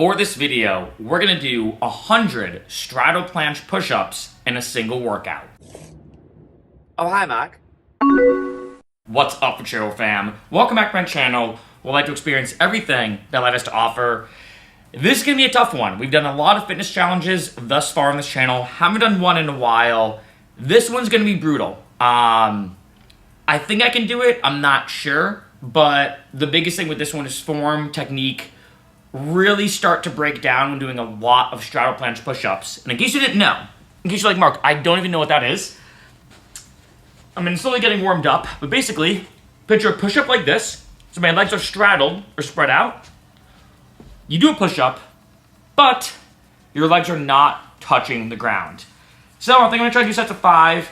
For this video, we're gonna do 100 straddle planche push-ups in a single workout. Oh, hi, Mark. What's up, Freccero fam? Welcome back to my channel. We'd like to experience everything that life has to offer. This is gonna be a tough one. We've done a lot of fitness challenges thus far on this channel. Haven't done one in a while. This one's gonna be brutal. I think I can do it. I'm not sure. But the biggest thing with this one is form, technique, really start to break down when doing a lot of straddle planche push-ups. And in case you didn't know, in case you're like, Mark, I don't even know what that is. I'm slowly getting warmed up, but basically, picture a push-up like this. So my legs are straddled or spread out. You do a push-up, but your legs are not touching the ground. So I think I'm gonna try to do sets of 5.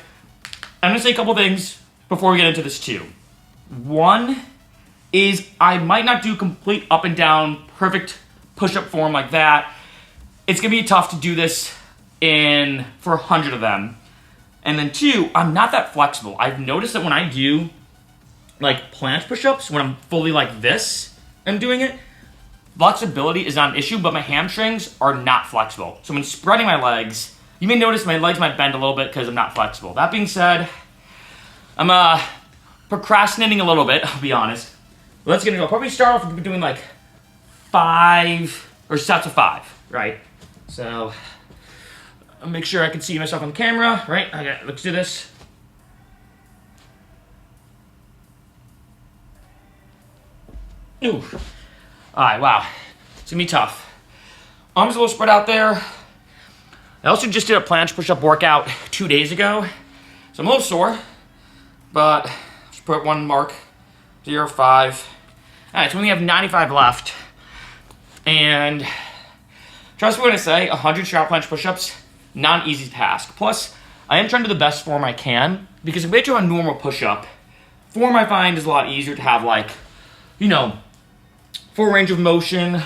I'm gonna say a couple things before we get into this too. One is I might not do complete up and down perfect push-up form like that. It's gonna be tough to do this for 100 of them. And then 2, I'm not that flexible. I've noticed that when I do like planche push-ups, when I'm fully like this and doing it, flexibility is not an issue, but my hamstrings are not flexible. So when spreading my legs, you may notice my legs might bend a little bit because I'm not flexible. That being said, I'm procrastinating a little bit, I'll be honest. Let's get into it. I'll probably start off with doing like 5 or sets of 5, right? So I'll make sure I can see myself on the camera, right? Okay, let's do this. Ooh. All right, wow. It's gonna be tough. Arms a little spread out there. I also just did a planche push-up workout 2 days ago. So I'm a little sore, but just put one mark, 0, 5. All right, so we only have 95 left. And trust me when I say 100 straddle planche push-ups, not an easy task. Plus, I am trying to do the best form I can because compared to a normal push-up, form I find is a lot easier to have like, you know, full range of motion,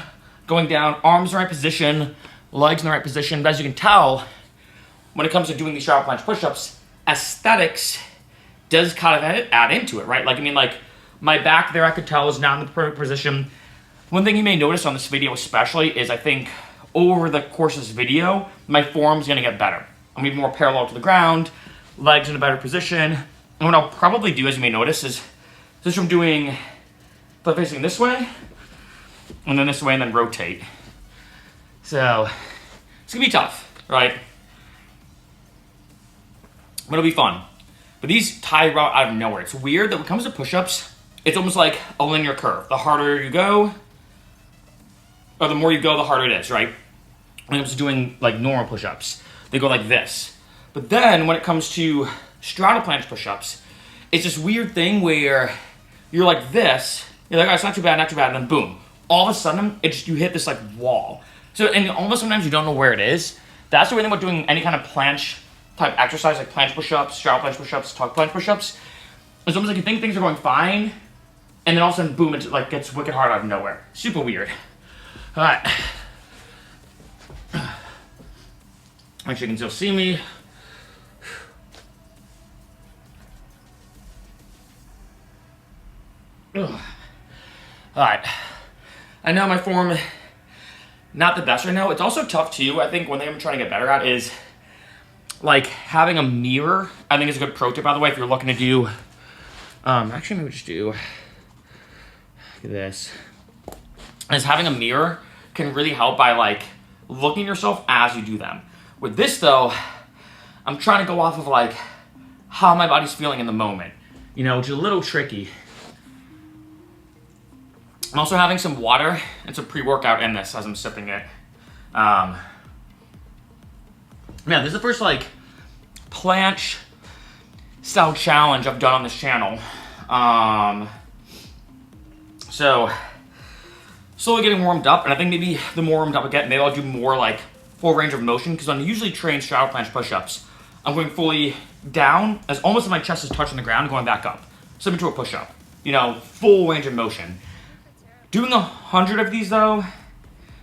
going down, arms in the right position, legs in the right position. But as you can tell, when it comes to doing these straddle planche push-ups, aesthetics does kind of add into it, right? Like, I mean, like, my back there, I could tell, is not in the perfect position. One thing you may notice on this video especially is I think over the course of this video, my form's gonna get better. I'm gonna be more parallel to the ground, legs in a better position. And what I'll probably do, as you may notice, is just from doing, facing this way, and then this way, and then rotate. So, it's gonna be tough, right? But it'll be fun. But these tie out of nowhere. It's weird that when it comes to push-ups, it's almost like a linear curve. The harder you go, or the more you go, the harder it is, right? When it comes to doing like normal push-ups, they go like this. But then when it comes to straddle planche push-ups, it's this weird thing where you're like this, you're like, oh, it's not too bad, and then boom. All of a sudden, you hit this like wall. So, and almost sometimes you don't know where it is. That's the way about doing any kind of planche type exercise, like planche push-ups, straddle planche push-ups, tuck planche push-ups. It's almost like you think things are going fine, and then all of a sudden, boom, it like gets wicked hard out of nowhere. Super weird. All right. Make sure you can still see me. Ugh. All right. I know my form, not the best right now. It's also tough too. I think one thing I'm trying to get better at is like having a mirror. I think is a good pro tip, by the way, if you're looking to do, actually maybe just do, look at this. Is having a mirror can really help by like looking at yourself as you do them. With this though, I'm trying to go off of like how my body's feeling in the moment, you know, which is a little tricky. I'm also having some water and some pre-workout in this as I'm sipping it. Yeah, this is the first like planche style challenge I've done on this channel. So slowly getting warmed up, and I think maybe the more warmed up I get, maybe I'll do more like full range of motion, because when I usually train straddle planche push-ups, I'm going fully down, as almost as my chest is touching the ground, and going back up. Similar to a push-up, you know, full range of motion. Doing 100 of these though,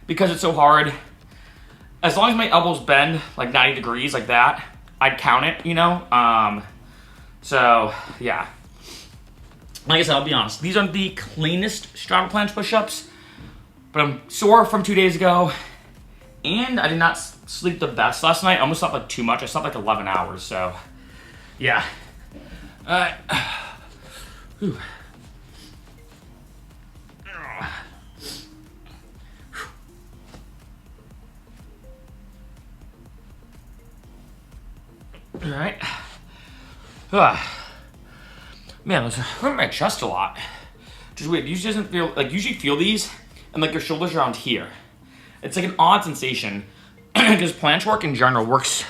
because it's so hard, as long as my elbows bend like 90 degrees like that, I'd count it, you know? So, yeah. Like I said, I'll be honest. These are the cleanest straddle planche push-ups. But I'm sore from 2 days ago, and I did not sleep the best last night. I almost slept like too much. I slept like 11 hours, so yeah. Alright. Alright. Man, this hurt my chest a lot. Which is weird. Usually doesn't feel like usually feel these and like your shoulders around here. It's like an odd sensation because planche work in general works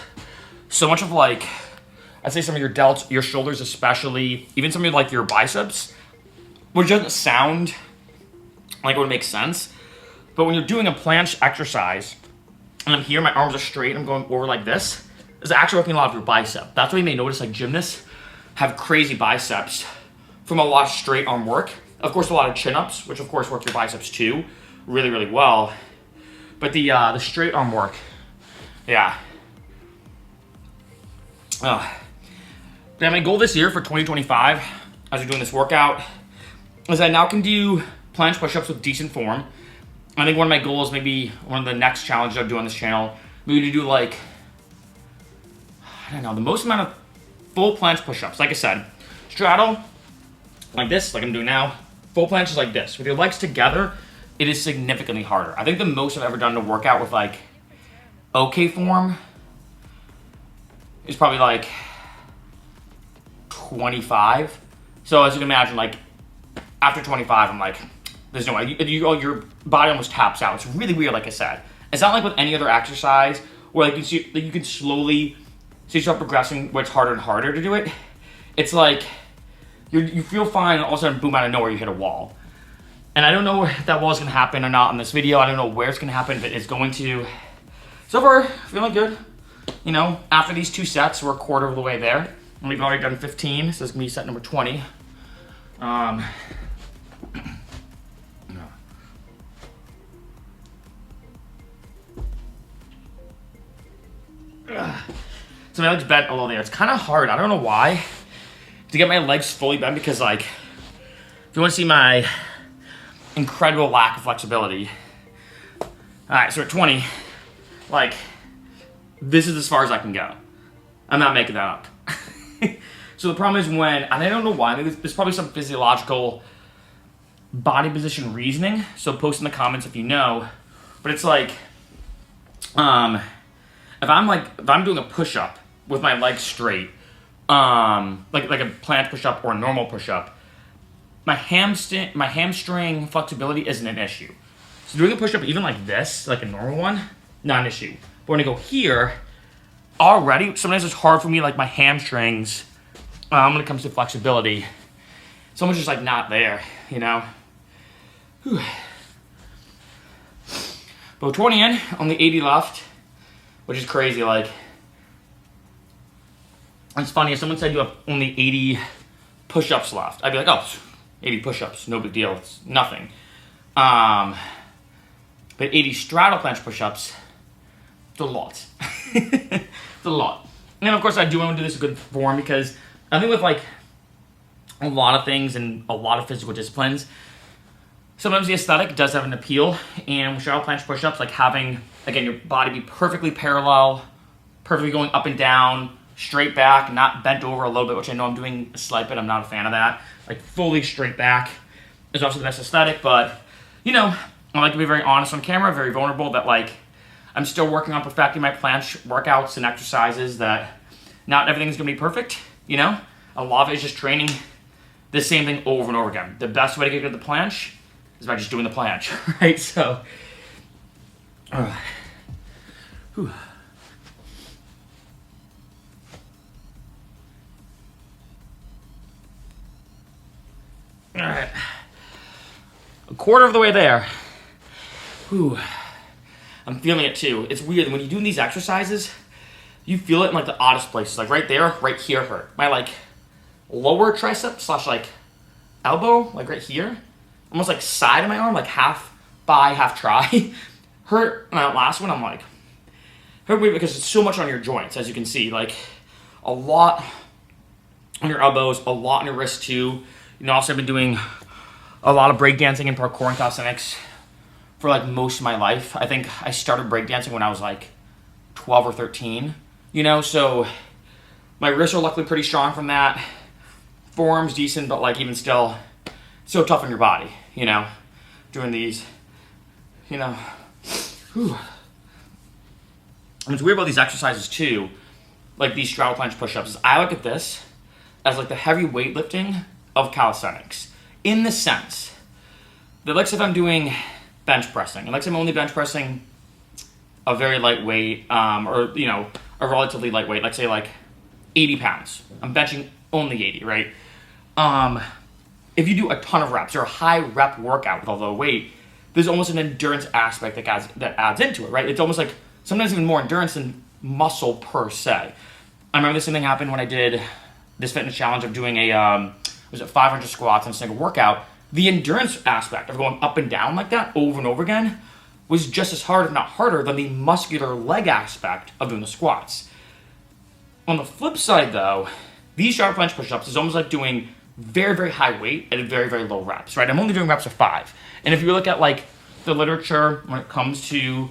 so much of like I'd say some of your delts, your shoulders especially, even some of like your biceps, which doesn't sound like it would make sense. But when you're doing a planche exercise and I'm here, my arms are straight, I'm going over like this, it's actually working a lot of your bicep. That's why you may notice like gymnasts have crazy biceps from a lot of straight arm work. Of course, a lot of chin-ups, which of course work your biceps too, really, really well. But the straight arm work, yeah. But my goal this year for 2025, as we're doing this workout, is I now can do planche push-ups with decent form. I think one of my goals, maybe one of the next challenges I'll do on this channel, maybe to do like, I don't know, the most amount of full planche push-ups. Like I said, straddle, like this, like I'm doing now. Full planche is like this. With your legs together, it is significantly harder. I think the most I've ever done to workout with like okay form is probably like 25. So as you can imagine, like after 25, I'm like, there's no way. Your body almost taps out. It's really weird, like I said. It's not like with any other exercise where like you can slowly see yourself progressing where it's harder and harder to do it. It's like you feel fine, and all of a sudden, boom, out of nowhere, you hit a wall. And I don't know if that wall is going to happen or not in this video. I don't know where it's going to happen, but it's going to. So far, feeling good. You know, after these 2 sets, we're a quarter of the way there. And we've already done 15, so it's going to be set number 20. So my legs bent a little there. It's kind of hard. I don't know why. To get my legs fully bent because, like, if you want to see my incredible lack of flexibility. All right, so at 20, like, this is as far as I can go. I'm not making that up. So the problem is when, and I don't know why, maybe there's probably some physiological body position reasoning. So post in the comments if you know. But it's like, if I'm doing a push-up with my legs straight, like a planche push-up or a normal push-up, my hamstring flexibility isn't an issue. So doing a push-up even like this, like a normal one, not an issue. But when I go here, already, sometimes it's hard for me, like my hamstrings, when it comes to flexibility. Someone's just like not there, you know? Whew. But 20 in, only 80 left, which is crazy, like. It's funny, if someone said you have only 80 push-ups left, I'd be like, oh, 80 push-ups, no big deal, it's nothing. But 80 straddle planche push-ups, it's a lot. It's a lot. And of course, I do want to do this in good form because I think with like a lot of things and a lot of physical disciplines, sometimes the aesthetic does have an appeal. And with straddle planche push-ups, like having, again, your body be perfectly parallel, perfectly going up and down, straight back, not bent over a little bit, which I know I'm doing a slight bit. I'm not a fan of that. Like fully straight back is also the best aesthetic, but you know, I like to be very honest on camera, very vulnerable that like I'm still working on perfecting my planche workouts and exercises, that not everything's gonna be perfect, you know? A lot of it is just training the same thing over and over again. The best way to get good at the planche is by just doing the planche, right? So, whew. All right, a quarter of the way there. Whew. I'm feeling it too. It's weird when you do these exercises, you feel it in like the oddest places. Like right there, right here hurt. My like lower tricep slash like elbow, like right here, almost like side of my arm, like half bi, half tri, hurt. And that last one, I'm like, hurt weird because it's so much on your joints, as you can see, like a lot on your elbows, a lot on your wrists too. You know, also I've been doing a lot of breakdancing and parkour and calisthenics for like most of my life. I think I started breakdancing when I was like 12 or 13, you know, so my wrists are luckily pretty strong from that. Forearms decent, but like even still, so tough on your body, you know, doing these, you know. Whew. And what's weird about these exercises too, like these straddle planche push ups, is I look at this as like the heavy weightlifting of calisthenics, in the sense that, like, if I'm doing bench pressing, and like I'm only bench pressing a very light weight, or, you know, a relatively lightweight, like say like 80 pounds. I'm benching only 80, right? If you do a ton of reps or a high rep workout with a low weight, there's almost an endurance aspect that adds into it, right? It's almost like sometimes even more endurance than muscle per se. I remember the same thing happened when I did this fitness challenge of doing a, was it 500 squats in a single workout. The endurance aspect of going up and down like that over and over again was just as hard, if not harder, than the muscular leg aspect of doing the squats. On the flip side though, these straddle planche push-ups is almost like doing very, very high weight at very, very low reps, right? I'm only doing reps of 5. And if you look at like the literature when it comes to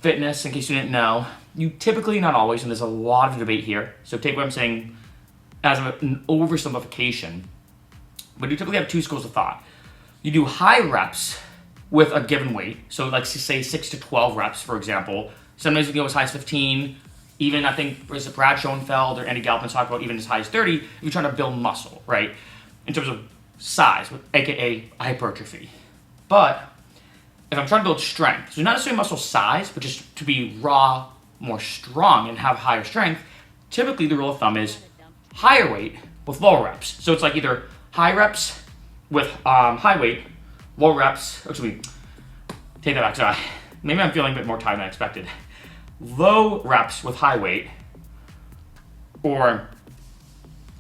fitness, in case you didn't know, you typically, not always, and there's a lot of debate here, so take what I'm saying as an oversimplification, but you typically have 2 schools of thought. You do high reps with a given weight, so like say 6 to 12 reps, for example. Sometimes you can go as high as 15, even I think, was it Brad Schoenfeld or Andy Galpin talked about even as high as 30, if you're trying to build muscle, right? In terms of size, aka hypertrophy. But if I'm trying to build strength, so not necessarily muscle size, but just to be raw, more strong and have higher strength, typically the rule of thumb is higher weight with lower reps. So it's like either high reps with high weight, low reps, take that back, sorry. Maybe I'm feeling a bit more tired than I expected. Low reps with high weight, or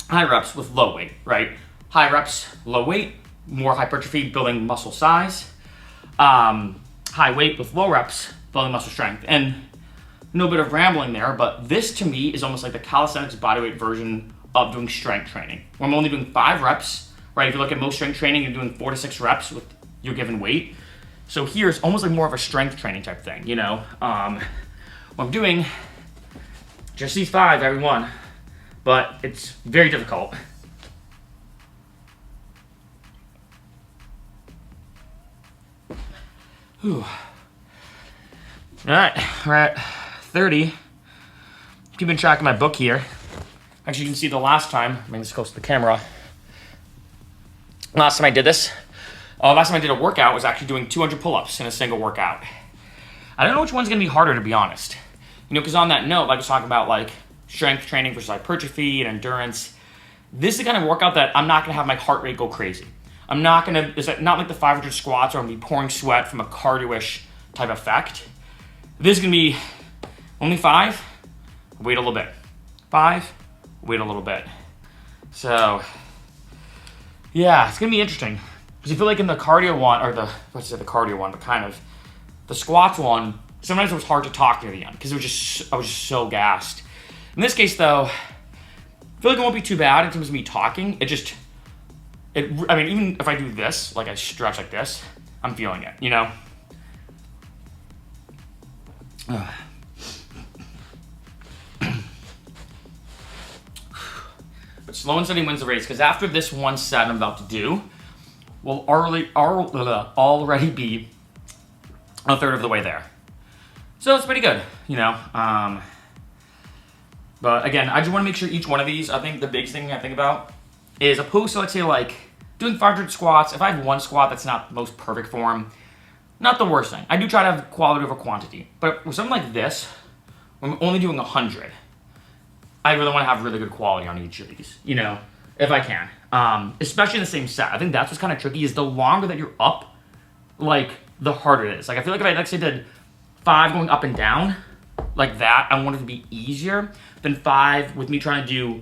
high reps with low weight, right? High reps, low weight, more hypertrophy, building muscle size. High weight with low reps, building muscle strength. And no bit of rambling there, but this to me is almost like the calisthenics bodyweight version of doing strength training, where I'm only doing 5 reps, right? If you look at most strength training, you're doing 4 to 6 reps with your given weight. So here it's almost like more of a strength training type thing, you know? What I'm doing, just these 5 every one, but it's very difficult. Whew. All right, we're at 30. Keeping track of my book here. Actually, you can see the last time, bring this close to the camera. Last time I did this, last time I did a workout was actually doing 200 pull-ups in a single workout. I don't know which one's gonna be harder, to be honest. You know, because on that note, like I was talking about, like strength training versus hypertrophy and endurance, this is the kind of workout that I'm not gonna have my heart rate go crazy. I'm not gonna, it's not like the 500 squats where I'm gonna be pouring sweat from a cardio-ish type effect. This is gonna be only 5, wait a little bit. 5, wait a little bit. So, yeah, it's gonna be interesting. Because you feel like in the cardio one, or the squats one, sometimes it was hard to talk near the end because I was just so gassed. In this case though, I feel like it won't be too bad in terms of me talking. I mean, even if I do this, like I stretch like this, I'm feeling it, you know? But slow and steady wins the race, because after this one set I'm about to do, we'll already be a third of the way there. So it's pretty good, you know? But again, I just want to make sure each one of these, I think the biggest thing I think about is, opposed to, let's say, like doing 500 squats, if I have one squat that's not the most perfect form, not the worst thing. I do try to have quality over quantity. But with something like this, when I'm only doing 100, I really want to have really good quality on each of these, you know, if I can. Especially in the same set. I think that's what's kind of tricky, is the longer that you're up, like, the harder it is. Like, I feel like if I, like, say, did 5 going up and down, like that, I want it to be easier than 5 with me trying to do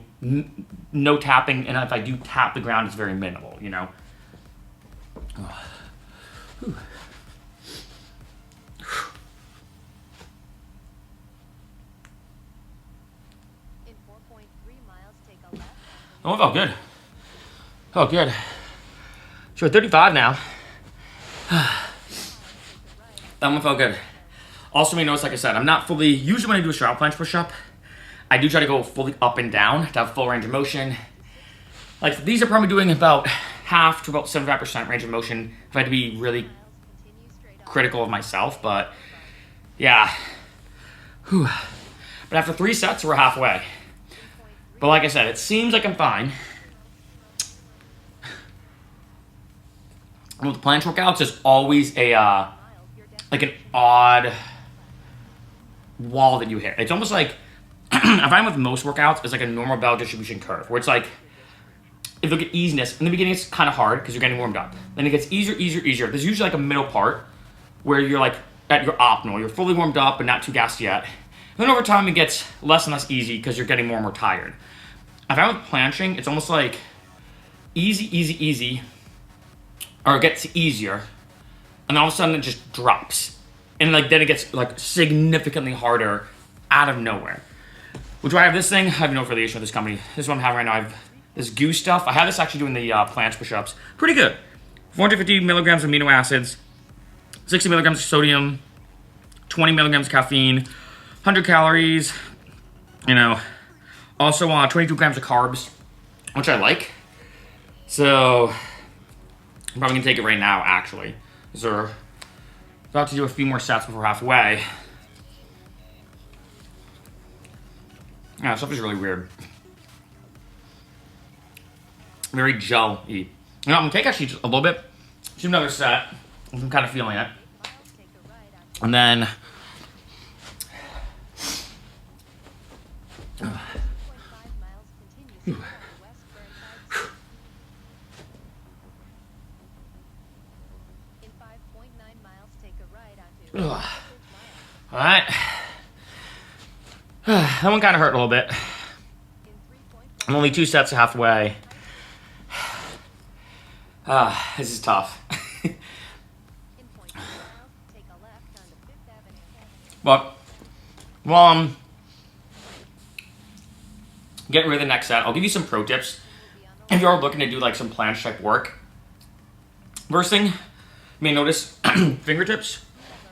no tapping, and if I do tap the ground, it's very minimal, you know? Oh, it felt good. Felt good. So we're 35 now. That one felt good. Also, you notice, like I said, I'm not fully, usually when I do a straddle planche push-up, I do try to go fully up and down to have full range of motion. Like, these are probably doing about half to about 75% range of motion if I had to be really critical of myself, but yeah. Whew. But after 3 sets, we're halfway. But like I said, it seems like I'm fine. And with the planche workouts, there's always a, like an odd wall that you hit. It's almost like, I find with most workouts, it's like a normal bell distribution curve, where it's like, if you look at easiness, in the beginning it's kind of hard because you're getting warmed up. Then it gets easier, easier, easier. There's usually like a middle part where you're like at your optimal. You're fully warmed up but not too gassed yet. And then over time it gets less and less easy because you're getting more and more tired. I found with planching, it's almost like easy, easy, easy, or it gets easier, and then all of a sudden it just drops. And like then it gets like significantly harder out of nowhere. Which why I have this thing, I have no affiliation with this company. This is what I'm having right now. I have this goose stuff. I have this actually doing the planche push-ups. Pretty good. 450 milligrams of amino acids, 60 milligrams of sodium, 20 milligrams of caffeine, 100 calories, you know. Also 22 grams of carbs, which I like. So I'm probably gonna take it right now, actually. So we're about to do a few more sets before halfway. Yeah, stuff is really weird. Very gel-y. You know, I'm gonna take actually just a little bit. Do another set. I'm kind of feeling it. And then all right. That one kind of hurt a little bit. I'm only 2 sets halfway. This is tough. But while I'm getting rid of the next set, I'll give you some pro tips if you are looking to do like some planche type work. First thing, you may notice fingertips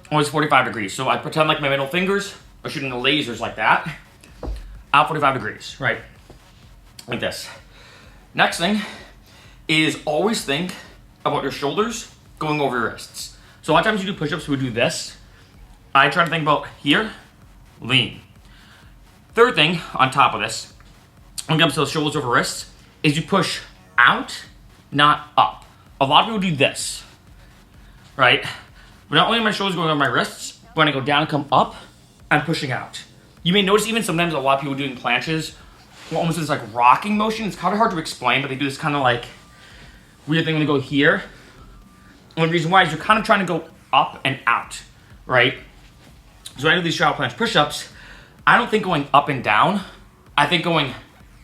always 45 degrees. So I pretend like my middle fingers are shooting the lasers like that, out 45 degrees, right? Like this. Next thing is always think about your shoulders going over your wrists. So a lot of times you do push-ups, we do this. I try to think about here, lean. Third thing on top of this, when it comes to the shoulders over wrists, is you push out, not up. A lot of people do this, right? But not only are my shoulders going over my wrists, but when I go down and come up, I'm pushing out. You may notice even sometimes a lot of people doing planches, almost this like rocking motion. It's kind of hard to explain, but they do this kind of like weird thing when they go here. And the reason why is you're kind of trying to go up and out, right? So when I do these straddle planche push-ups, I don't think going up and down. I think going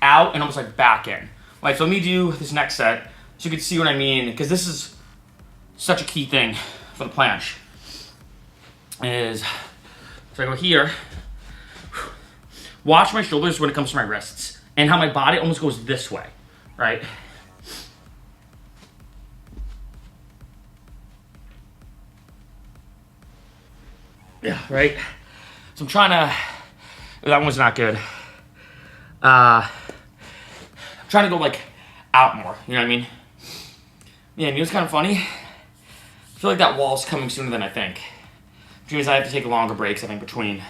out and almost like back in. Right, so let me do this next set so you can see what I mean, because this is such a key thing for the planche. So I go here, watch my shoulders when it comes to my wrists, and how my body almost goes this way, right? Yeah, right? So I'm trying to, that one's not good. I'm trying to go like out more, you know what I mean? Yeah, and it was kind of funny. I feel like that wall's coming sooner than I think. Which means I have to take longer breaks, I think, between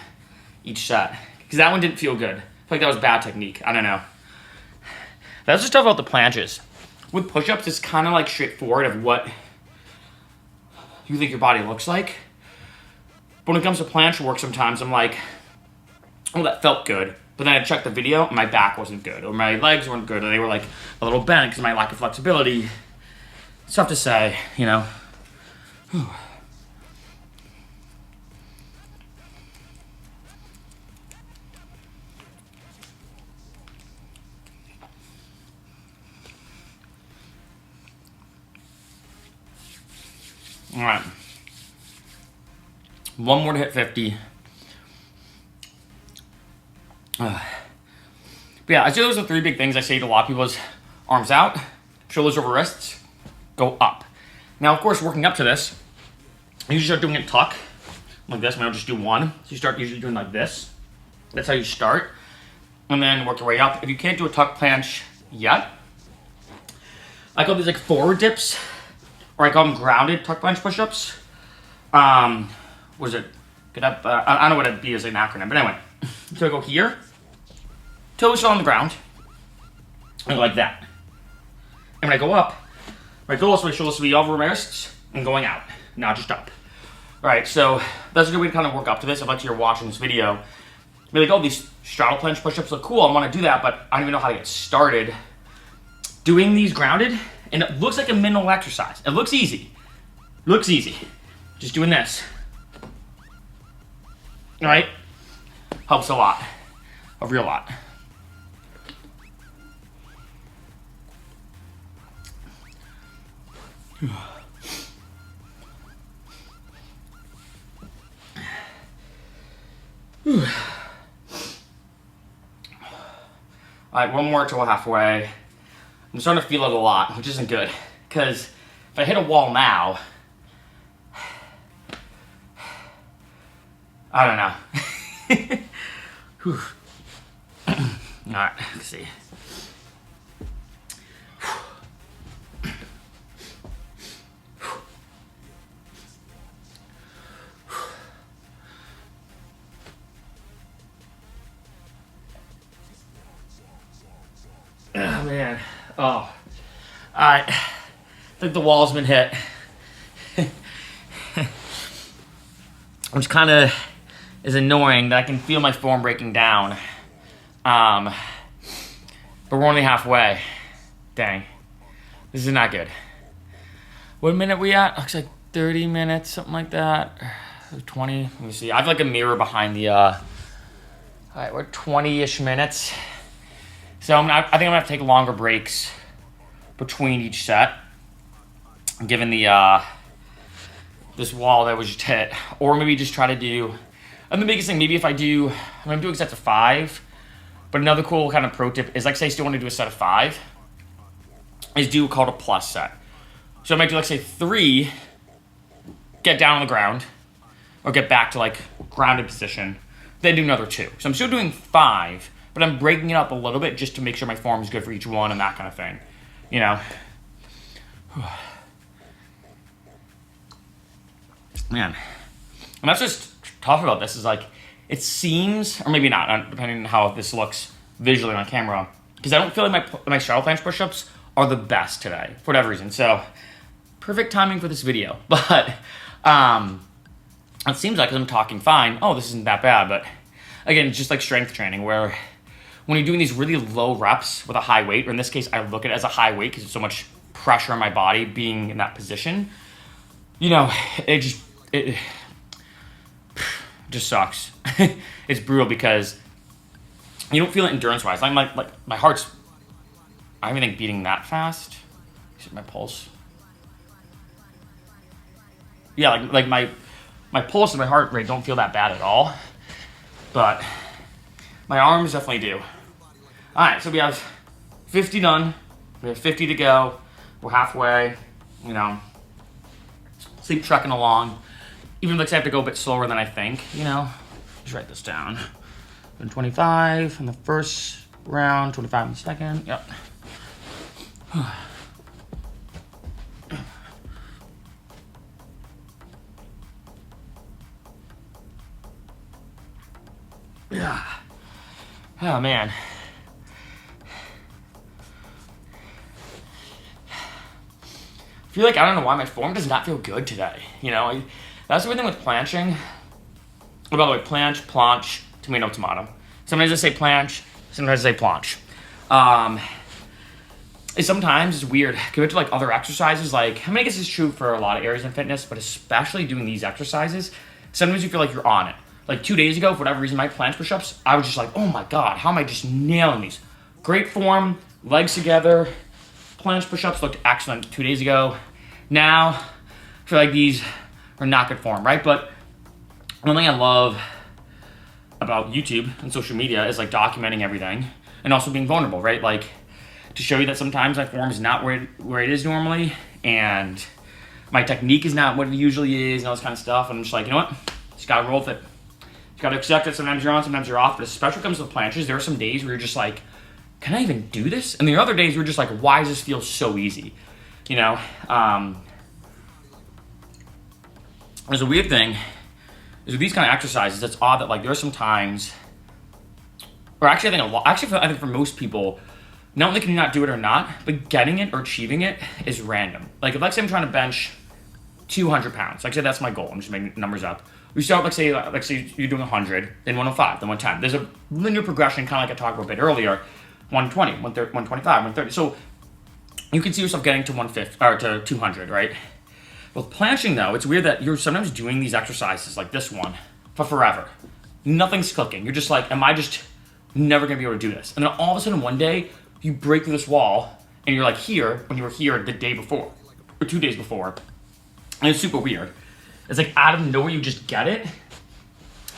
each set. Because that one didn't feel good. I feel like that was bad technique. I don't know. That's the stuff about the planches. With push-ups, it's kind of like straightforward of what you think your body looks like. But when it comes to planche work, sometimes I'm like, oh, that felt good. But then I checked the video, and my back wasn't good. Or my legs weren't good. Or they were like a little bent because of my lack of flexibility. It's tough to say, you know. Whew. All right. One more to hit 50. But yeah, I say those are 3 big things I say to a lot of people is arms out, shoulders over wrists, go up. Now, of course, working up to this, I usually start doing it tuck. like this. Maybe I'll just do one. So you start usually doing like this. That's how you start. And then work your way up. If you can't do a tuck planche yet, I call these like forward dips, or I call them grounded tuck planche push-ups. What is it? Get up. I don't know what it'd be as an acronym, but anyway. So I go here, toes on the ground, and like that. And when I go up, my goal is my shoulders to be over my wrists and going out, not just up. All right, so that's a good way to kind of work up to this. I'd like you're watching this video. Be like, oh, these straddle planche push-ups look cool. I want to do that, but I don't even know how to get started doing these grounded. And it looks like a minimal exercise. It looks easy. Looks easy. Just doing this. All right? Helps a lot. A real lot. All right, one more till we're halfway. I'm starting to feel it a lot, which isn't good. Because if I hit a wall now, I don't know. All right, let's see. Oh, man. Oh. All right. I think the wall's been hit. Which kind of is annoying that I can feel my form breaking down. But we're only halfway. Dang. This is not good. What minute we at? Looks like 30 minutes, something like that. 20. Let me see. I have like a mirror behind the... All right, we're 20-ish minutes. So I think I'm going to have to take longer breaks between each set, given the this wall that was just hit. Or maybe just try to do... And the biggest thing, maybe if I'm doing sets of 5, but another cool kind of pro tip is, like, say I still want to do a set of 5, is do called a plus set. So I might do, like, say 3, get down on the ground, or get back to, like, grounded position, then do another 2. So I'm still doing 5, but I'm breaking it up a little bit just to make sure my form is good for each one and that kind of thing. You know? Man. And that's just tough about this is, like, it seems, or maybe not, depending on how this looks visually on camera, because I don't feel like my straddle planche push-ups are the best today, for whatever reason. So, perfect timing for this video. But, it seems like, because I'm talking fine, oh, this isn't that bad. But, again, it's just like strength training, where when you're doing these really low reps with a high weight, or in this case, I look at it as a high weight because there's so much pressure on my body being in that position, you know, it just sucks. It's brutal because you don't feel it endurance-wise. Like my heart's, I don't even think beating that fast. My pulse. Yeah, like my pulse and my heart rate don't feel that bad at all. But my arms definitely do. All right, so we have 50 done. We have 50 to go. We're halfway. You know, sleep trucking along. Even if I have to go a bit slower than I think, you know. Just write this down. 25 in the first round, 25 in the second. Yep. Yeah. Oh, man. I feel like, I don't know why my form does not feel good today. You know, that's the thing with planching. Oh, by the way, planche, planche, tomato, tomato. Sometimes I say planche, sometimes I say planche. Sometimes it's weird compared to like other exercises. Like, I mean, I guess it's true for a lot of areas in fitness, but especially doing these exercises, sometimes you feel like you're on it. Like 2 days ago, for whatever reason, my planche push-ups, I was just like, oh my God, how am I just nailing these? Great form, legs together. Planche push-ups looked excellent 2 days ago. Now, I feel like these are not good form, right? But one thing I love about YouTube and social media is like documenting everything and also being vulnerable, right? Like to show you that sometimes my form is not where it is normally and my technique is not what it usually is and all this kind of stuff. And I'm just like, you know what? Just gotta roll with it. You gotta accept it. Sometimes you're on, sometimes you're off. But especially when it comes to planches, there are some days where you're just like, can I even do this? And the other days you're just like, why does this feel so easy? You know, there's a weird thing is with these kind of exercises. It's odd that like there are some times, or actually I think for most people, not only can you not do it or not, but getting it or achieving it is random. Like if let's say I'm trying to bench 200 pounds, like say that's my goal. I'm just making numbers up. We start like say you're doing 100, then 105, then 110. There's a linear progression, kind of like I talked about a bit earlier. 120, 125, 130. So you can see yourself getting to 150 or to 200, right? With planching though, it's weird that you're sometimes doing these exercises like this one for forever. Nothing's clicking. You're just like, am I just never gonna be able to do this? And then all of a sudden one day you break through this wall and you're like here when you were here the day before or 2 days before. And it's super weird. It's like out of nowhere you just get it.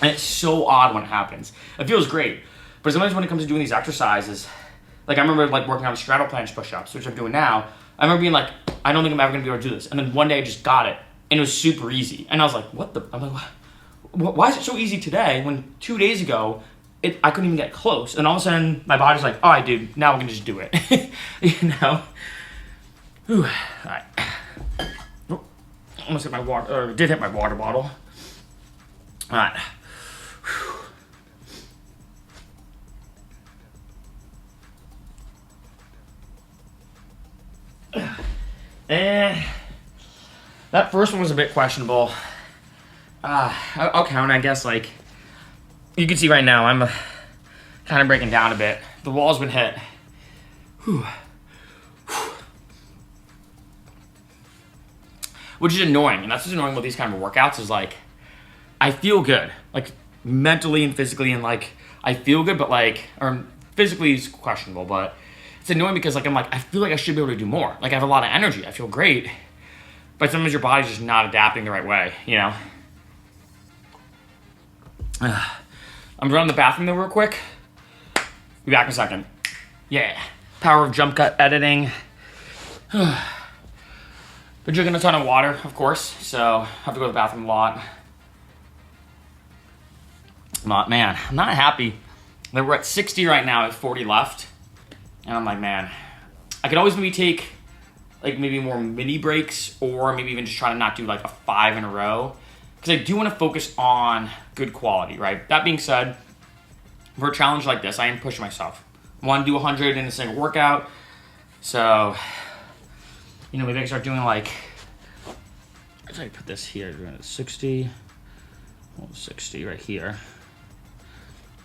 And it's so odd when it happens. It feels great. But sometimes when it comes to doing these exercises, like I remember like working on Straddle Planche Push Ups, which I'm doing now. I remember being like, I don't think I'm ever gonna be able to do this. And then one day I just got it, and it was super easy. And I was like, what the? I'm like, why is it so easy today when 2 days ago I couldn't even get close? And all of a sudden my body's like, all right, dude, now we're gonna just do it. You know? Whew. All right. Almost hit my water, or did hit my water bottle. All right. And that first one was a bit questionable. I'll count, I guess. Like you can see right now, I'm kind of breaking down a bit. The wall's been hit. Whew. Which is annoying, and that's what's annoying with these kind of workouts is like, I feel good, like mentally and physically, and like I feel good, but like, or physically is questionable, but it's annoying because like I'm like I feel like I should be able to do more. Like I have a lot of energy, I feel great, but sometimes your body's just not adapting the right way, you know. I'm running the bathroom though real quick. Be back in a second. Yeah, power of jump cut editing. Been drinking a ton of water, of course, so I have to go to the bathroom a lot. Man, I'm not happy that we're at 60 right now with 40 left. And I'm like, man, I could always maybe take like maybe more mini breaks or maybe even just try to not do like a 5 in a row. Because I do want to focus on good quality, right? That being said, for a challenge like this, I am pushing myself. I want to do 100 in a single workout. So, you know, maybe I can start doing like, if I put this here, 60, well, 60 right here.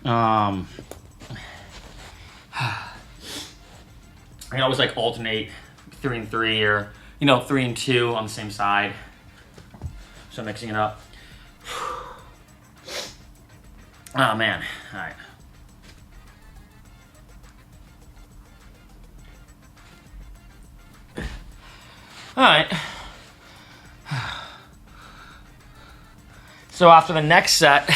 I can always like alternate 3 and 3 or, you know, 3 and 2 on the same side. So mixing it up. Oh man, all right. All right. So after the next set,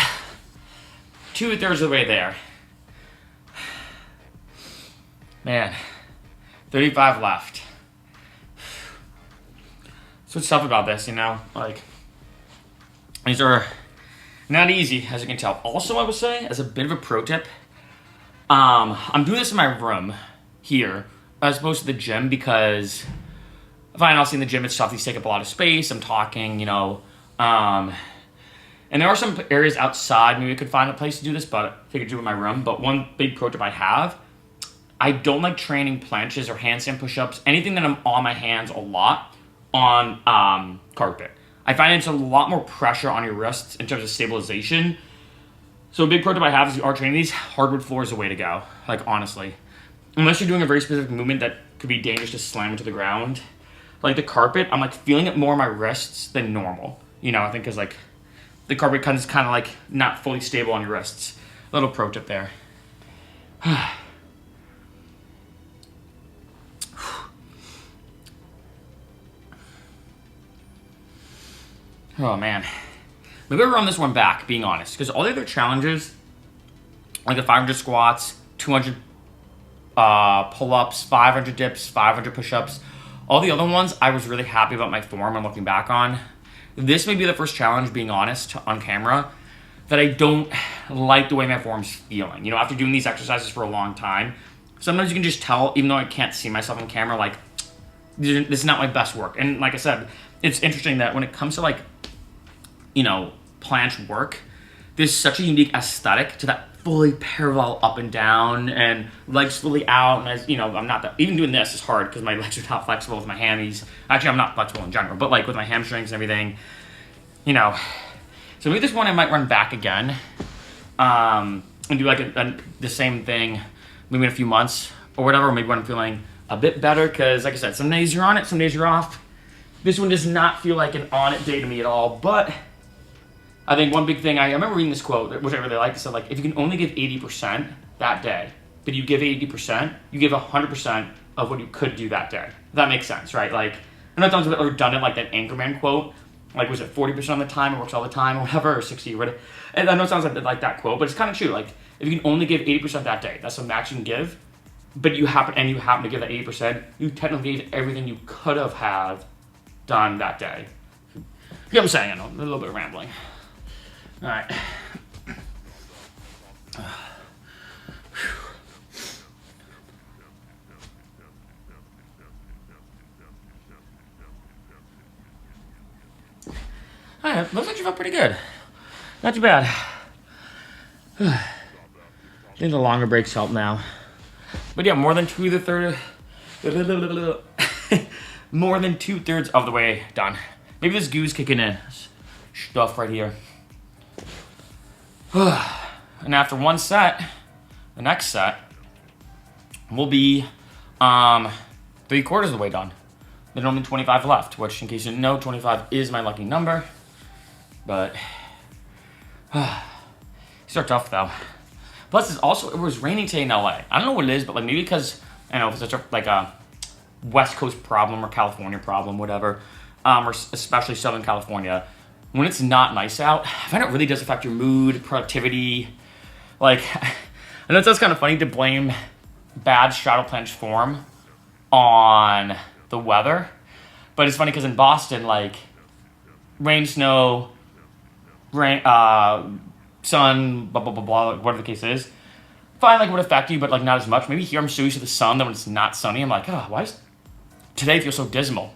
2/3 of the way there. Man, 35 left. So what's tough about this, you know? Like, these are not easy, as you can tell. Also, I would say, as a bit of a pro tip, I'm doing this in my room here, as opposed to the gym, because I find also in the gym, it's tough. These take up a lot of space. I'm talking, you know, and there are some areas outside. Maybe I could find a place to do this, but I figured do it in my room. But one big pro tip I have, I don't like training planches or handstand push-ups, anything that I'm on my hands a lot on carpet. I find it's a lot more pressure on your wrists in terms of stabilization. So a big pro tip I have is you are training these, hardwood floor is the way to go, like honestly. Unless you're doing a very specific movement that could be dangerous to slam into the ground. Like the carpet, I'm like feeling it more on my wrists than normal. You know, I think because like the carpet is kind of like not fully stable on your wrists. Little pro tip there. Oh man, maybe I'll run this one back, being honest, because all the other challenges, like the 500 squats, 200 pull-ups, 500 dips, 500 push-ups, all the other ones, I was really happy about my form and looking back on. this may be the first challenge, being honest, on camera, that I don't like the way my form's feeling. You know, after doing these exercises for a long time, sometimes you can just tell, even though I can't see myself on camera, like, this is not my best work. And like I said, it's interesting that when it comes to, like, you know, planche work, there's such a unique aesthetic to that fully parallel up and down and legs fully out. And as you know, I'm not that, even doing this is hard because my legs are not flexible with my hammies. Actually, I'm not flexible in general, but like with my hamstrings and everything, you know. So maybe this one I might run back again and do like the same thing maybe in a few months or whatever, maybe when I'm feeling a bit better, because like I said, some days you're on it, some days you're off. This one does not feel like an on it day to me at all, but I think one big thing, I remember reading this quote, which I really liked. It said, like, if you can only give 80% that day, but you give 80%, you give 100% of what you could do that day. That makes sense, right? Like, I know it sounds a bit redundant, like that Anchorman quote. Like, was it 40% of the time, it works all the time, or whatever, or 60, or whatever. And I know it sounds like that quote, but it's kind of true. Like, if you can only give 80% that day, that's the max you can give, but you happen to give that 80%, you technically gave everything you could have had done that day. You know what I'm saying? I know, a little bit of rambling. All right. All right, looks like you felt pretty good. Not too bad. I think the longer breaks help now. But yeah, more than more than 2/3 of the way done. Maybe this goo's kicking in. Stuff right here. And after one set, the next set will be 3/4 of the way done. There's only 25 left, which, in case you didn't know, 25 is my lucky number. But these are tough though. Plus, it was raining today in LA. I don't know what it is, but like maybe because I don't know if it's such a West Coast problem or California problem, whatever, or especially Southern California. When it's not nice out, I find it really does affect your mood, productivity. Like, I know it sounds kind of funny to blame bad straddle planche form on the weather, but it's funny because in Boston, like, rain, snow, rain, sun, blah, blah, blah, blah, whatever the case is, fine, like, it would affect you, but, like, not as much. Maybe here I'm so used to the sun that when it's not sunny, I'm like, oh, why does today feel so dismal?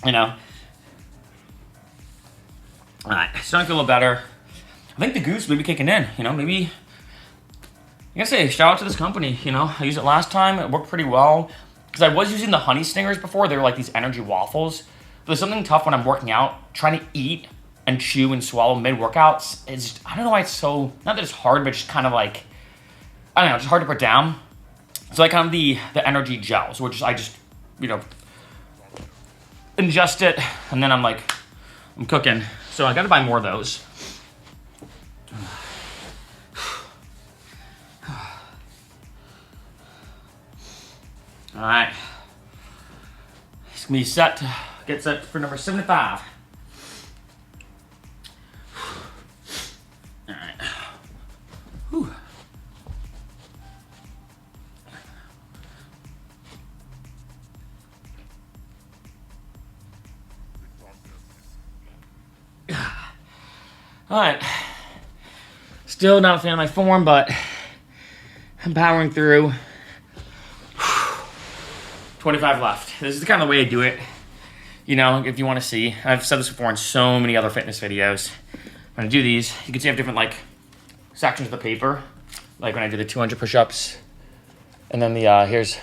You know? All right, starting to feel a little better. I think the goose may be kicking in, you know, maybe, I gotta say, shout out to this company, you know, I used it last time, it worked pretty well, because I was using the honey stingers before. They were like these energy waffles, but there's something tough when I'm working out, trying to eat and chew and swallow mid-workouts. It's just, I don't know why it's so, not that it's hard, but just kind of like, I don't know, just hard to put down. So like kind of the energy gels, which I just, you know, ingest it, and then I'm cooking. So I gotta buy more of those. All right. It's gonna be get set for number 75. All right. Whew. All right. Still not a fan of my form, but I'm powering through. 25 left. This is the kind of way I do it. You know, if you want to see, I've said this before in so many other fitness videos. When I do these, you can see I have different like sections of the paper. Like when I do the 200 push-ups, and then the here's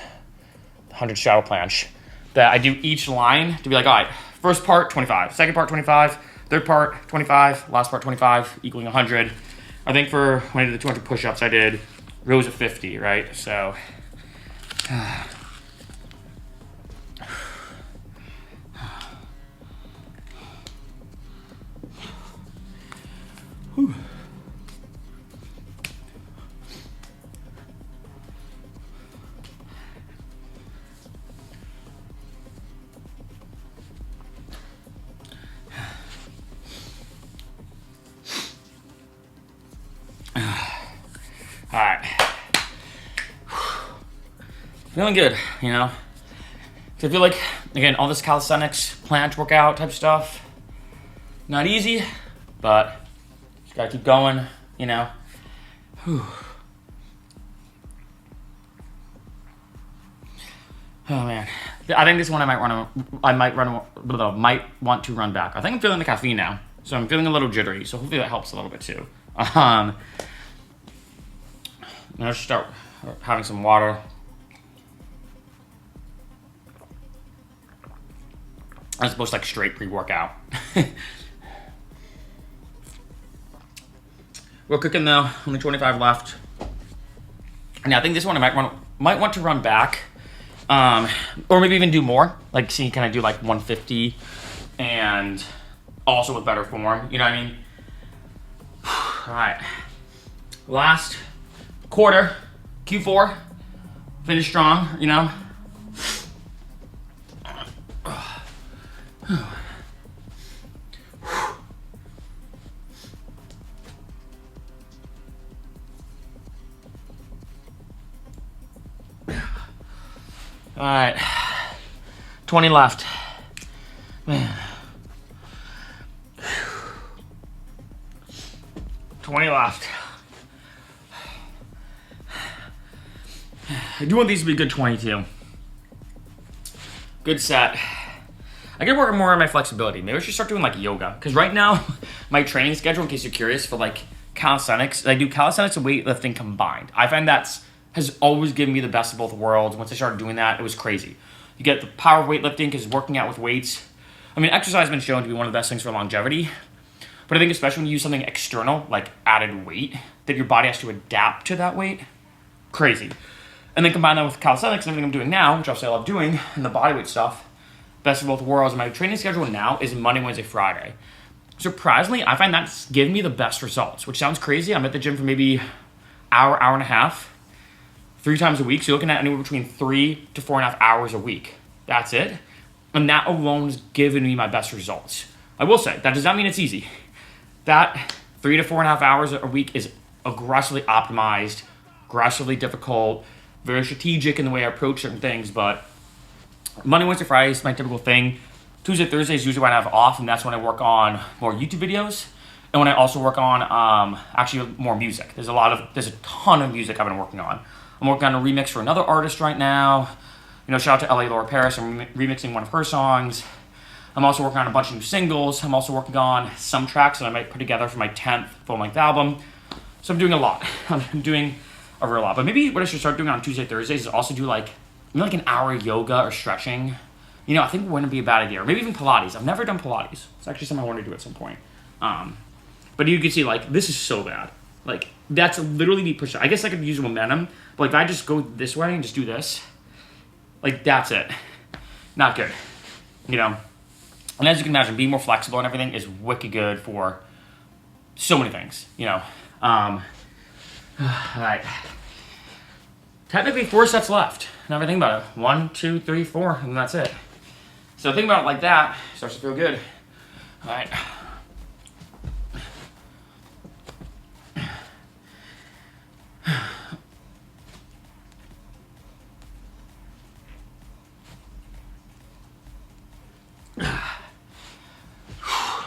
100 straddle planche. That I do each line to be like, all right, first part 25, second part 25, third part 25, last part 25, equaling 100. I think for when I did the 200 push-ups, I did rows of 50, right? So. Whew. All right. Feeling good, you know? So I feel like, again, all this calisthenics, planche workout type stuff, Not easy, but just gotta keep going, you know. Whew. Oh man, I think this one I might want to run back. I think I'm feeling the caffeine now, so I'm feeling a little jittery. So hopefully that helps a little bit too. Let's start having some water. As opposed to like straight pre-workout. We're cooking though, only 25 left. And yeah, I think this one I might want to run back. Or maybe even do more. Like see, can I do like 150 and also with better form, you know what I mean? Alright. Last quarter, Q4. Finish strong, you know. All right, 20 left. Man. 20 left. I do want these to be good 22. Good set. I gotta work more on my flexibility. Maybe I should start doing like yoga. Because right now, my training schedule, in case you're curious, for like calisthenics, I do calisthenics and weightlifting combined. I find has always given me the best of both worlds. Once I started doing that, it was crazy. You get the power of weightlifting because working out with weights. I mean, exercise has been shown to be one of the best things for longevity. But I think especially when you use something external, like added weight, that your body has to adapt to that weight. Crazy. And then combine that with calisthenics and everything I'm doing now, which obviously I love doing, and the bodyweight stuff. Best of both worlds. My training schedule now is Monday, Wednesday, Friday. Surprisingly, I find that's giving me the best results, which sounds crazy. I'm at the gym for maybe hour and a half. 3 times a week, so you're looking at anywhere between 3 to 4.5 hours a week. That's it. And that alone is giving me my best results. I will say, that does not mean it's easy. That 3 to 4.5 hours a week is aggressively optimized, aggressively difficult, very strategic in the way I approach certain things, but Monday, Wednesday, Friday is my typical thing. Tuesday, Thursday is usually when I have off, and that's when I work on more YouTube videos. And when I also work on actually more music. There's a ton of music I've been working on. I'm working on a remix for another artist right now. You know, shout out to LA Laura Paris. I'm remixing one of her songs. I'm also working on a bunch of new singles. I'm also working on some tracks that I might put together for my 10th full-length album. So I'm doing a lot. I'm doing a real lot. But maybe what I should start doing on Tuesday, Thursdays is also do like an hour of yoga or stretching. You know, I think it wouldn't be a bad idea. Or maybe even Pilates. I've never done Pilates. It's actually something I want to do at some point. But you can see, like, this is so bad. Like, that's literally me pushing. I guess I could use momentum. But like, if I just go this way and just do this, like, that's it. Not good. You know? And as you can imagine, being more flexible and everything is wicked good for so many things, you know? All right. Technically 4 sets left. Now if I think about it, 1, 2, 3, 4, and that's it. So think about it like that, it starts to feel good. All right.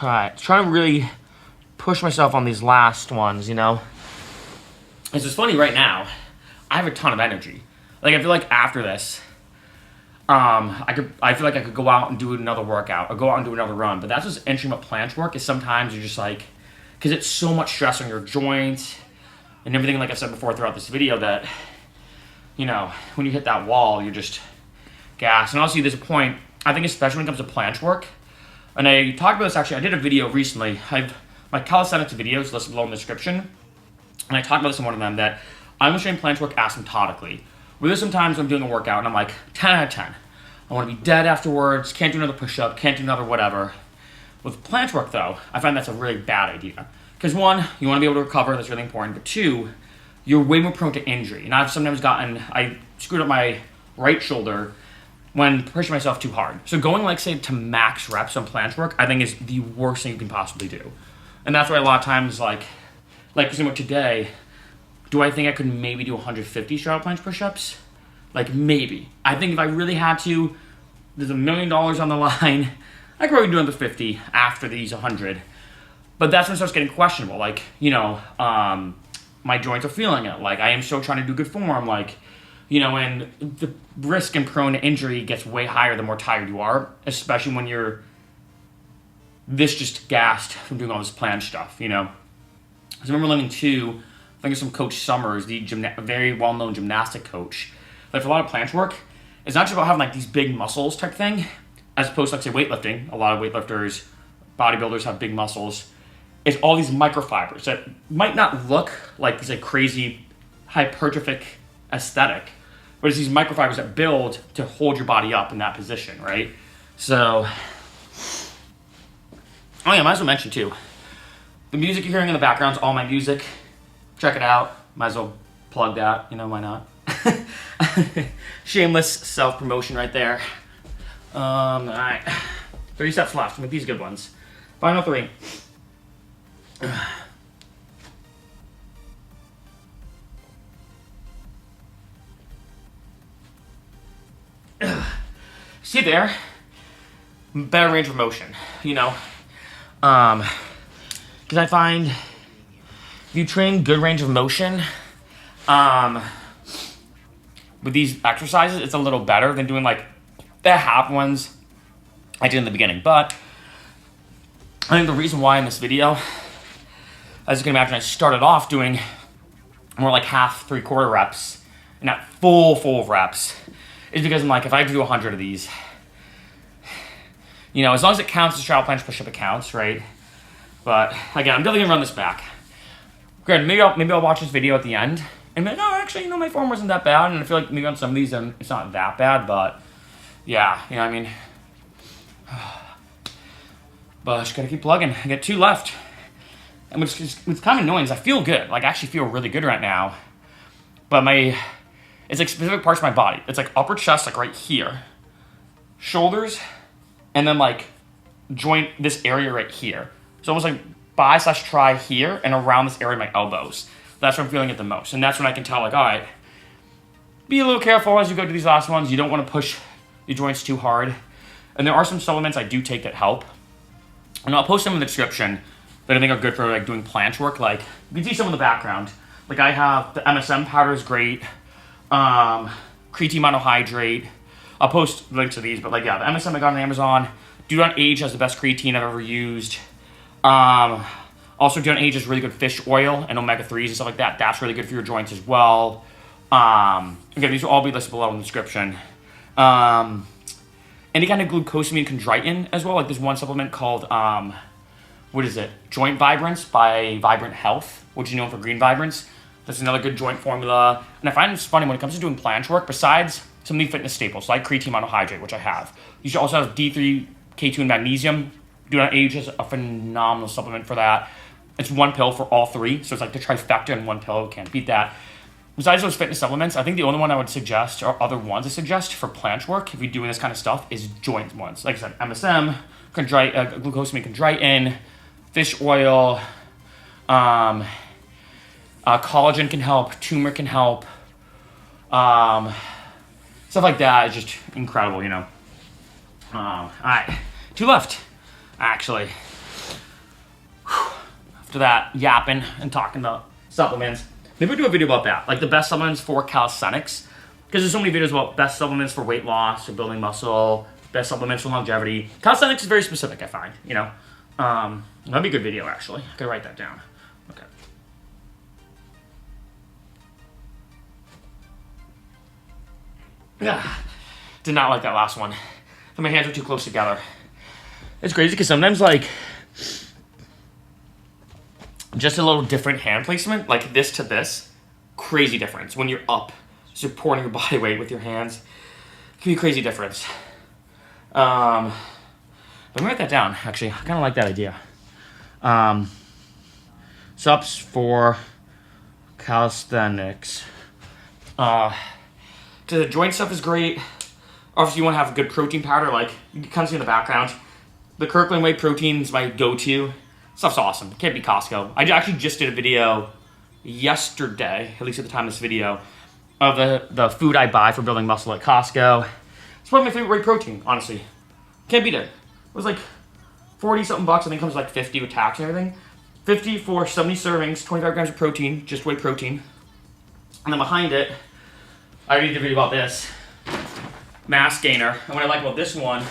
All right, trying to really push myself on these last ones, you know? It's just funny right now, I have a ton of energy. Like, I feel like after this, I feel like I could go out and do another workout or go out and do another run. But that's what's interesting about planche work is sometimes you're just like, because it's so much stress on your joints and everything, like I've said before throughout this video, that, you know, when you hit that wall, you're just gassed. And also, there's a point, I think especially when it comes to planche work, and I talked about this actually, I did a video recently. My calisthenics videos listed below in the description. And I talked about this in one of them, that I'm going to train planche work asymptotically. Where there's sometimes I'm doing a workout and I'm like, 10 out of 10. I want to be dead afterwards, can't do another push-up, can't do another whatever. With planche work though, I find that's a really bad idea. Because 1, you want to be able to recover, that's really important. But 2, you're way more prone to injury. And I've sometimes I screwed up my right shoulder when pushing myself too hard. So going, like, say, to max reps on planche work, I think is the worst thing you can possibly do. And that's why a lot of times, like today, do I think I could maybe do 150 straddle planche push-ups? Like, maybe. I think if I really had to, there's $1 million on the line. I could probably do another 50 after these 100. But that's when it starts getting questionable. Like, you know, my joints are feeling it. Like, I am still trying to do good form. Like, you know, and the risk and prone to injury gets way higher the more tired you are, especially when you're this just gassed from doing all this planche stuff, you know. I remember learning too, I think it's from Coach Summers, the very well-known gymnastic coach. Like, for a lot of planche work, it's not just about having like these big muscles type thing, as opposed to, like, say, weightlifting. A lot of weightlifters, bodybuilders have big muscles. It's all these microfibers that might not look like this like crazy hypertrophic aesthetic, but it's these microfibers that build to hold your body up in that position, right? So, oh yeah, might as well mention too, the music you're hearing in the background is all my music. Check it out. Might as well plug that, you know, why not? Shameless self-promotion right there. All right, 30 steps left with these good ones. Final 3. See there, better range of motion, you know, because I find if you train good range of motion, with these exercises, it's a little better than doing like the half ones I did in the beginning. But I think the reason why in this video, as you can imagine, I started off doing more like half, 3/4 reps, and not full reps, is because I'm like, if I have to do 100 of these, you know, as long as it counts as straddle planche push up, it counts, right? But again, I'm definitely gonna run this back. Granted, maybe I'll watch this video at the end and be like, oh, actually, you know, my form wasn't that bad, and I feel like maybe on some of these, it's not that bad, but yeah, you know what I mean? But I just gotta keep plugging. I got 2 left. And what's kind of annoying is I feel good. Like, I actually feel really good right now. But it's like specific parts of my body. It's like upper chest, like right here. Shoulders, and then like joint, this area right here. So almost like bi/tri here and around this area of my elbows. That's where I'm feeling it the most. And that's when I can tell, like, all right, be a little careful as you go to these last ones. You don't want to push your joints too hard. And there are some supplements I do take that help. And I'll post them in the description that I think are good for like doing planche work. Like, you can see some in the background. Like, I have the MSM powder is great. Creatine monohydrate. I'll post links to these, but like, yeah, the MSM I got on Amazon. Do Not Age has the best creatine I've ever used. Also, Do Not Age is really good fish oil and omega-3s and stuff like that. That's really good for your joints as well. Again, these will all be listed below in the description. Any kind of glucosamine chondroitin as well. Like, there's one supplement called, what is it? Joint Vibrance by Vibrant Health, which is known for green vibrance. That's another good joint formula. And I find it's funny when it comes to doing planche work, besides some of the fitness staples like creatine monohydrate, which I have, you should also have D3, K2, and magnesium. Do Not Age is a phenomenal supplement for that. It's 1 pill for all 3, so it's like the trifecta in 1 pill. Can't beat that. Besides those fitness supplements, I think the only one I would suggest, or other ones I suggest for planche work, if you're doing this kind of stuff, is joint ones. Like I said, MSM, glucosamine chondroitin, fish oil, collagen can help, turmeric can help, stuff like that is just incredible, you know. All right, 2 left, actually. After that, yapping and talking about supplements. Maybe we'll do a video about that, like the best supplements for calisthenics, because there's so many videos about best supplements for weight loss or building muscle, best supplements for longevity. Calisthenics is very specific, I find, you know. That'd be a good video, actually. I could write that down. Okay. Did not like that last one. My hands were too close together. It's crazy because sometimes, like, just a little different hand placement, like this to this, crazy difference. When you're up, supporting your body weight with your hands, it can be a crazy difference. Let me write that down, actually. I kind of like that idea. Sups for calisthenics. The joint stuff is great. Obviously, you want to have a good protein powder, like you can kind of see in the background. The Kirkland Whey protein is my go-to. Stuff's awesome. Can't beat Costco. I actually just did a video yesterday, at least at the time of this video, of the food I buy for building muscle at Costco. It's probably my favorite whey protein, honestly. Can't beat it. was like 40 something bucks. I think it comes to like 50 with tax and everything. 50 for 70 servings, 25 grams of protein, just whey protein. And then behind it, I already did a video about this, mass gainer. And what I like about this one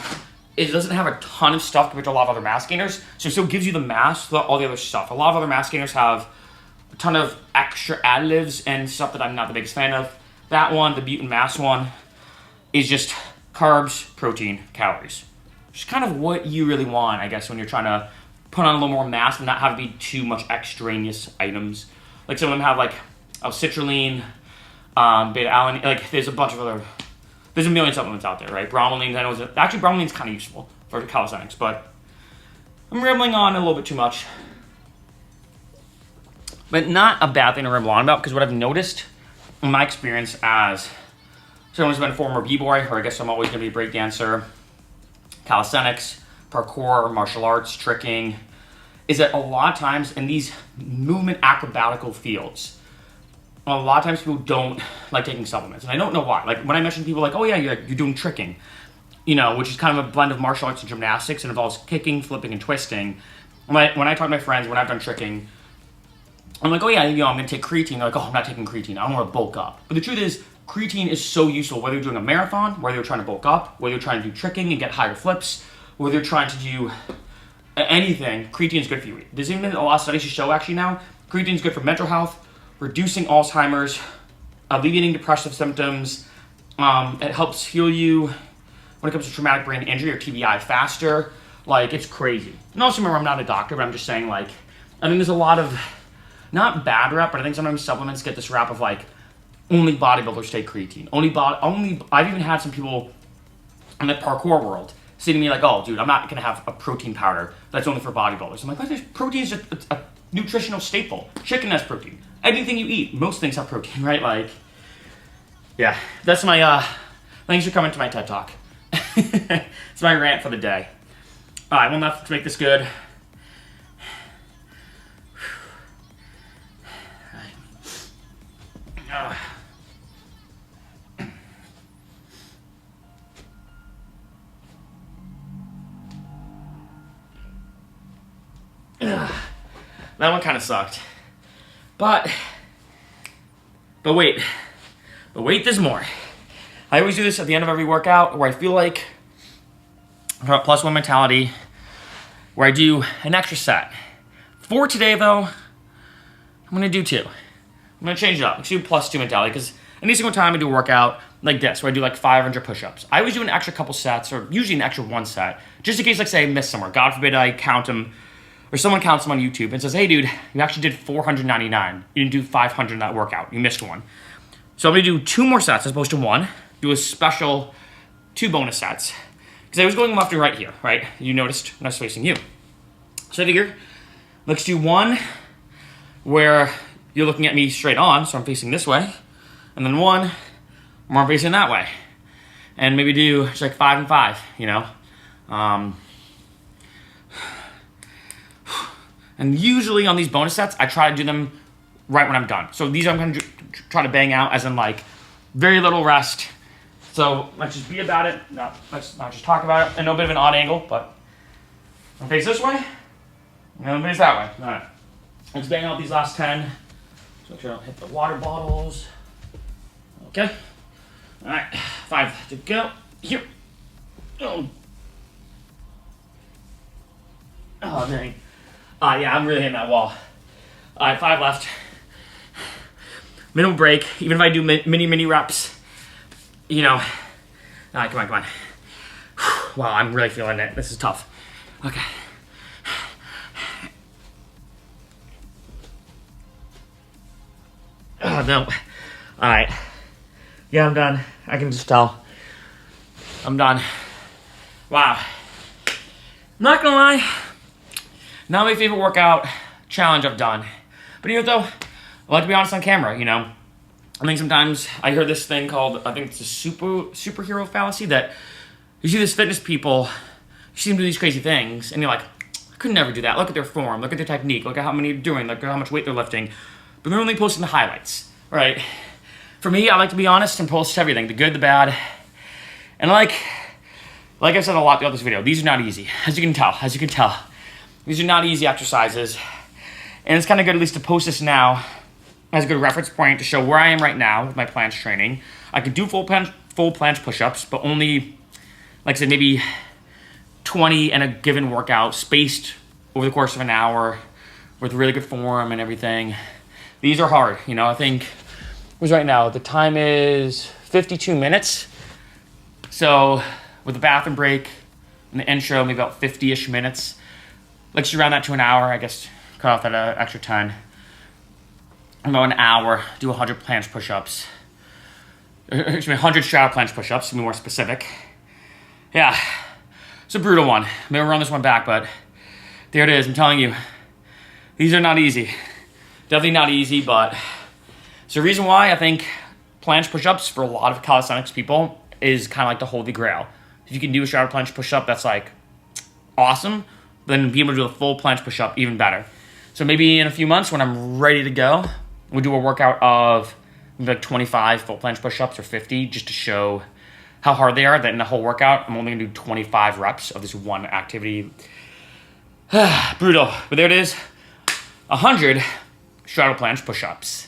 is it doesn't have a ton of stuff compared to a lot of other mass gainers. So it still gives you the mass without all the other stuff. A lot of other mass gainers have a ton of extra additives and stuff that I'm not the biggest fan of. That one, the Butin Mass one, is just carbs, protein, calories. Which is kind of what you really want, I guess, when you're trying to put on a little more mass and not have to be too much extraneous items. Like some of them have like citrulline, beta-alanine, like there's a bunch of other, there's a million supplements out there, right? Bromelain, I know, actually bromelain's kind of useful for calisthenics, but I'm rambling on a little bit too much. But not a bad thing to ramble on about, because what I've noticed in my experience as someone who's been a former b-boy, or I guess I'm always going to be a break dancer, calisthenics, parkour, martial arts, tricking, is that a lot of times in these movement acrobatical fields, a lot of times people don't like taking supplements, and I don't know why. Like when I mention to people like, oh yeah, you're doing tricking, you know, which is kind of a blend of martial arts and gymnastics and involves kicking, flipping, and twisting. When I talk to my friends, when I've done tricking, I'm like, oh yeah, you know, I'm gonna take creatine. They're like, oh, I'm not taking creatine. I don't want to bulk up. But the truth is, creatine is so useful whether you're doing a marathon, whether you're trying to bulk up, whether you're trying to do tricking and get higher flips, whether you're trying to do anything. Creatine is good for you. There's even a lot of studies to show actually now, creatine is good for mental health, reducing Alzheimer's, alleviating depressive symptoms. It helps heal you when it comes to traumatic brain injury or TBI faster. Like, it's crazy. And also remember, I'm not a doctor, but I'm just saying, like, I think there's a lot of, not bad rap, but I think sometimes supplements get this rap of like, only bodybuilders take creatine. I've even had some people in the parkour world say to me like, oh dude, I'm not gonna have a protein powder that's only for bodybuilders. I'm like, what? Protein is a nutritional staple. Chicken has protein. Anything you eat, most things have protein, right? Like, yeah, that's my, thanks for coming to my TED Talk. It's my rant for the day. All right, one left to make this good. That one kind of sucked. But wait, there's more. I always do this at the end of every workout where I feel like I've got +1 mentality, where I do an extra set. For today though, I'm gonna do 2. I'm gonna change it up. Let's do +2 mentality, because any single time I do a workout like this, where I do like 500 push-ups, I always do an extra couple sets, or usually an extra 1 set, just in case, like say I miss somewhere. God forbid I count them, or someone counts them on YouTube and says, hey dude, you actually did 499. You didn't do 500 in that workout. You missed one. So I'm gonna do 2 more sets as opposed to 1. Do a special 2 bonus sets. Because I was going left and right here, right? You noticed when I was facing you. So I figure, let's do 1 where you're looking at me straight on, so I'm facing this way. And then 1 where I'm facing that way. And maybe do just like 5 and 5, you know? And usually on these bonus sets, I try to do them right when I'm done. So these I'm going to try to bang out as in like very little rest. So let's just be about it. Let's not just talk about it. I know a bit of an odd angle, but I'm face this way, and I'm face that way. All right. Let's bang out these last 10. So make sure I don't hit the water bottles. Okay. All right. 5 to go. Here. Oh, dang. Yeah, I'm really hitting that wall. All right, 5 left. Minimal break. Even if I do mini reps, you know. All right, come on. Wow, I'm really feeling it. This is tough. Okay. Oh, no. All right. Yeah, I'm done. I can just tell. I'm done. Wow. I'm not gonna lie. Not my favorite workout challenge I've done. But you know what though? I like to be honest on camera, you know. I think sometimes I hear this thing called, I think it's a superhero fallacy, that you see these fitness people, you see them do these crazy things, and you're like, I could never do that. Look at their form, look at their technique, look at how many they're doing, look at how much weight they're lifting. But they're only posting the highlights, right? For me, I like to be honest and post everything, the good, the bad. And like, Like I said a lot throughout this video, these are not easy. As you can tell, these are not easy exercises. And it's kind of good at least to post this now as a good reference point to show where I am right now with my planche training. I could do full planche push-ups, but only, like I said, maybe 20 in a given workout, spaced over the course of an hour with really good form and everything. These are hard, you know. I think, what's right now? The time is 52 minutes. So with the bathroom break and the intro, maybe about 50-ish minutes. Let's round that to an hour, I guess, cut off that extra 10. About an hour, do 100 planche push-ups. Excuse me, 100 straddle planche push-ups, to be more specific. Yeah, it's a brutal one. Maybe we'll run this one back, but there it is. I'm telling you, these are not easy. Definitely not easy, but it's the reason why I think planche push-ups for a lot of calisthenics people is kind of like the holy grail. If you can do a straddle planche push-up, that's like awesome. Then being able to do a full planche push-up, even better. So maybe in a few months when I'm ready to go, we'll do a workout of maybe like 25 full planche push-ups or 50 just to show how hard they are. That in the whole workout, I'm only gonna do 25 reps of this one activity. Brutal, but there it is, 100 straddle planche push-ups.